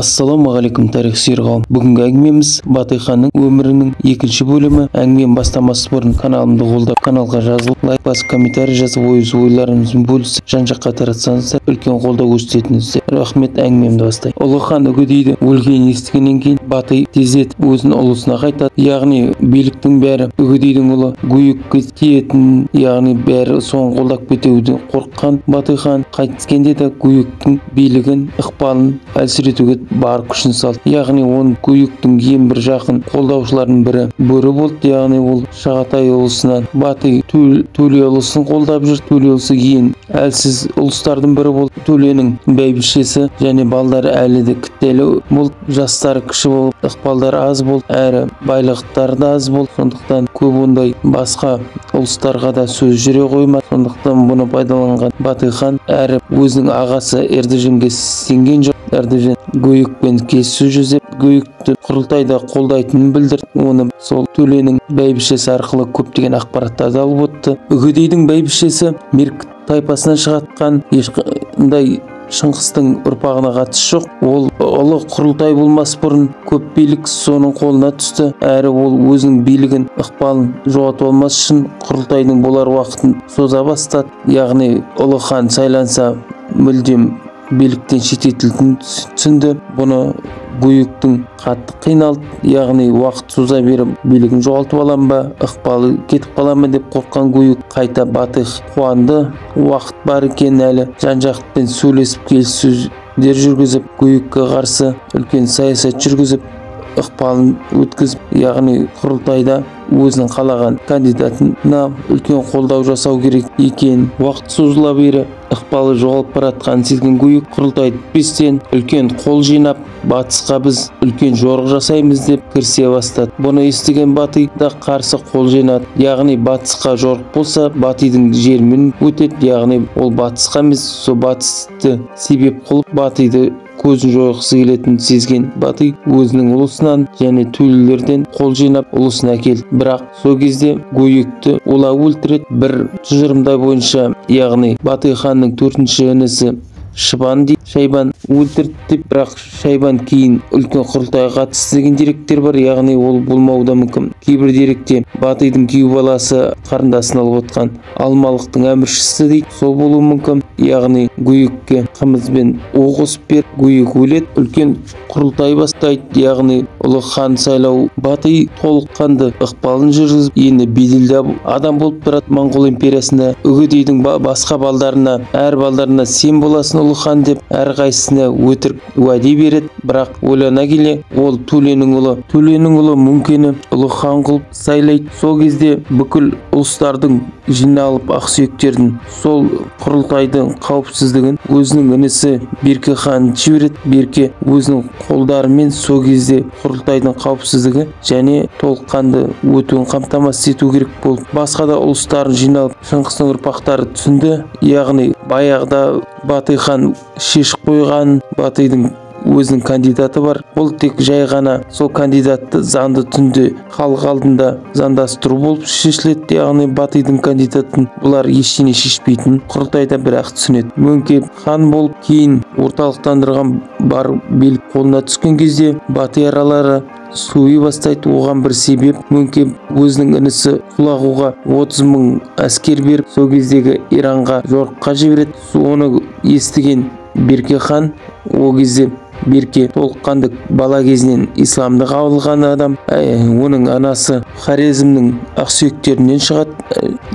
Ассалаумағалейкум тарихсүйер қауым. Бүгінгі әңгімеміз Батый ханның өмірінің екінші бөлімі. Әңгімем бастамасы бұрын каналымды қолдап, каналға жазылып, лайк басып, комментарий жазып, ойларыңызбен бөлісіп, жан-жаққа таратсаңыздар үлкен қолдау көрсететініңізге рахмет. Әңгімемді бастайын. Ұлы хан Үгедейді өлгенін естігеннен кейін Батый тездетіп өзінің ұлысына қайтады. Яғни биліктің бәрі Үгедейдің ұлы Гүйікке тиетінін, яғни бәрі соны қолдап кетуден қорыққан Батый хан қайтқенде де Гүйіктің билігін, ықпалын әлсіретуге бар күшін салды. Яғни оның Гүйіктің ең бір жақын қолдаушыларының бірі Бөрі болды. Яғни ол Шағатай ұлысынан Батый Төле ұлысын қолдап жүр. Төле ұлысы ең әлсіз ұлыстардың бірі болды. Төленің бәйбішесі және балдары әлі де кіттелі болды. Жастары кіші болып, ықпалдары аз болды, әрі байлықтары да аз болды. Сондықтан көп ондай басқа ұлыстарға да сөз жүре қоймады. Сондықтан бұны пайдаланған Батый хан әрі өзінің ағасы Эрдеженге сенген жоқ. Эрдежен Гүйікпен келіссөз жасап, Гүйікті құрылтайда қолдайтынын білдірді. Оны сол Төленің бәйбішесі арқылы көптеген ақпараттарды алып өтті. Үгедейдің бәйбішесі Мерк тайпасынан шығатқан, ешқандай Шыңғыстың ұрпағына қатысы жоқ. Ол ұлы құрылтай болмас бұрын көп билік соның қолына түсті. Әрі ол өзінің билігін, ықпалын жоғалтып алмас үшін құрылтайдың болар уақытын соза бастады. Яғни ұлы хан сайланса мүлдем биліктен шеттетілетінін түсінді. Бұны Гүйіктің қатты қиналды. Яғни уақыт соза беріп билігін жоғалтып алам ба, ықпалы кетіп қалам ба деп қорыққан Гүйік қайта Батый қуанды. Уақыт бар екен, әлі жан-жақпен сөйлесіп келіссөздер жүргізіп, Гүйікке қарсы үлкен саясат жүргізіп, ықпалын өткізіп, яғни құрылтайда өзінің қалаған кандидатына үлкен қолдау жасау керек екен. Уақыт созыла бере ықпалы жоғалып баратқанын сезген Гүйік құрылтай бітпестен үлкен қол жинап, батысқа біз үлкен жорық жасаймыз деп кірісе бастады. Бұны естіген Батый да қарсы қол жинады. Яғни батысқа жорық болса, Батыйдың жерімен өтеді. Яғни ол батысқа емес, сол батысты себеп қылып Батыйды көзін жойғысы келетінін сезген Батый өзінің ұлысынан және Төлелерден қол жинап ұлысын әкелді. Бірақ сол кезде Гүйікті ола өлтіреді. Бір тұжырымдар бойынша, яғни Батый ханның 4-ші інісі Шайбан өлтірді деп, бірақ Шайбан кейін үлкен құрылтайға қатысты деген деректер бар. Яғни ол болмауы да мүмкін. Кейбір деректе Батыйдың күйеу баласы қарындасын алып отқан Алмалықтың әміршісі дейді, сол болуы мүмкін. Яғни Гүйікке қымызбен оқ қосып беріп, Гүйік өледі, үлкен құрылтай бастайды. Яғни ұлы хан сайлау. Батый толыққанды ықпалын жүргізіп, енді беделді адам болып тұрады Моңғол империясында. Үгедейдің басқа балдарына, әр балдарына сен боласың ұлы хан деп, әрқайсысына өтірік уәде береді. Бірақ ойлана келе, ол Төленің ұлы мүмкені ұлы хан қылып сайлайды. Сол кезде бүкіл ұлыстардың жиналып, ақсүйектердің сол құрылтайдың қауіпсіздігін өзінің інісі Берке хан жібереді. Берке өзінің қолдарымен сол кезде құрылтайдың қауіпсіздігі және толыққанды өтуін қамтамасыз ету керек болды. Басқа да ұлыстарын жиналып, Шыңғыстың ұрпақтары түсінді. Яғни баяғыда Батый хан шешіп қойған, Батыйдың өзінің кандидаты бар. Ол тек жай ғана сол кандидатты заңды түнде халық алдында заңдастыру болып шешіледі. Яғни Батыйдың кандидатын бұлар ештеңе шешпейтін құрылтайда бірақ түсінеді. Мөңке хан болып кейін орталықтандырған бар билік қолына түскен кезде Батый аралары суи бастайды. Оған бір себеп Мөңке өзінің інісі құлағуға 30.000 әскер беріп, сол кездегі Иранға жорыққа жібереді. Оны естіген Берке хан, ол кезде Берке толыққанды бала кезінен исламды қабылдаған адам. Оның анасы Хорезмнің ақсүйектерінен шығады.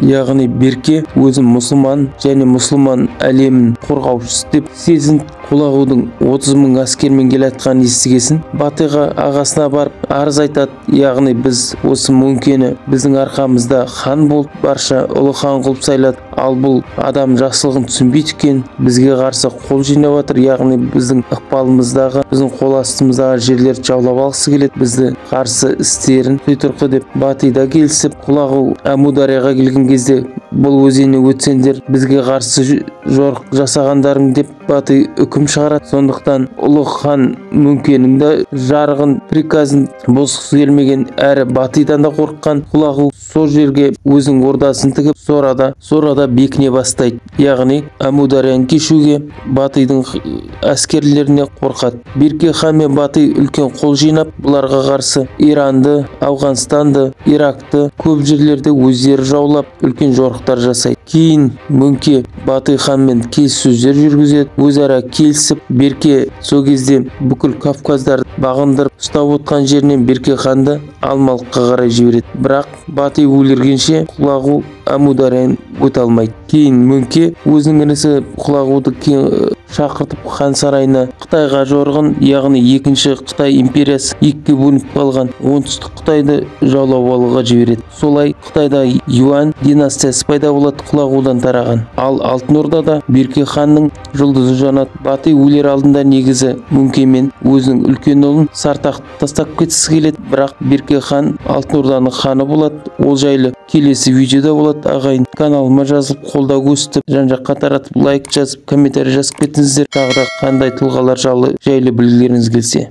Яғни Берке өзі мұсылман және мұсылман әлемін қорғаушысы деп сезінді. Құлағудың 30.000 әскермен келатқанын естігесін, Батыйға ағасына барып арыз айтады. Яғни біз осы Мөңкені біздің арқамызда хан болып, барша ұлы хан қылып сайлады. Ал бұл адам жақсылығын түсінбейді екен, бізге қарсы қол жинап жатыр. Яғни біздің ықпалымыздағы, біздің қол астымыздағы жерлерді жаулап алғысы келеді, бізді қарсы істерін сөйтірқы деп Батыйда келісіп, Құлағу Әмударияға келген кезде бұл өзені өтсеңдер бізге қарсы жорық жасағандарың деп Батый үкім шығарады. Сондықтан ұлы хан Мөңкенің де жарғын приказын бұзғысы келмеген әрі Батыйдан да қорыққан Құлағу сол жерге өзінің ордасын тігіп сорада бекіне бастайды. Яғни Әмударияны кешуге Батыйдың әскерлеріне қорқады. Берке хан мен Батый үлкен қол жинап, бұларға қарсы Иранды, Ауғанстанды, Иракты көп жерлерде өздері жаулап, үлкен жорықтар жасайды. Кейін Мөңке Батый ханмен келіссөздер жүргізеді. Өзара келісіп, Берке сол кезде бүкіл Кавказдарды бағындырып ұстап отқан жерінен Берке ханды Алмалыққа қарай жібереді. Бірақ Батый өлгенше Құлағу Әмударияны өте алмайды. Кейін Мөңке өзінің інісі Құлағуды шақыртып хан сарайына Қытайға жорығын, яғни екінші Қытай империясы екіге бөлініп қалған оңтүстік Қытайды жаулап алуға жібереді. Солай Қытайда Юань династиясы пайда болады, Құлағудан тараған. Ал Алтын Ордада Берке ханның жұлдызы жанады. Батый өлер алдында негізі Мөңкемен өзінің үлкен ұлын Сартақты тастап кеткісі келеді, бірақ Берке хан Алтын Орданың ханы болады. Ол жайлы келесі видеода болады. Ағайын, каналыма жазылып, қолдау көрсетіп, жан-жаққа таратып, лайк жазып, комментарий жазып кетіңіздер. Тағы да қандай тұлғалар жайлы білгілеріңіз келсе.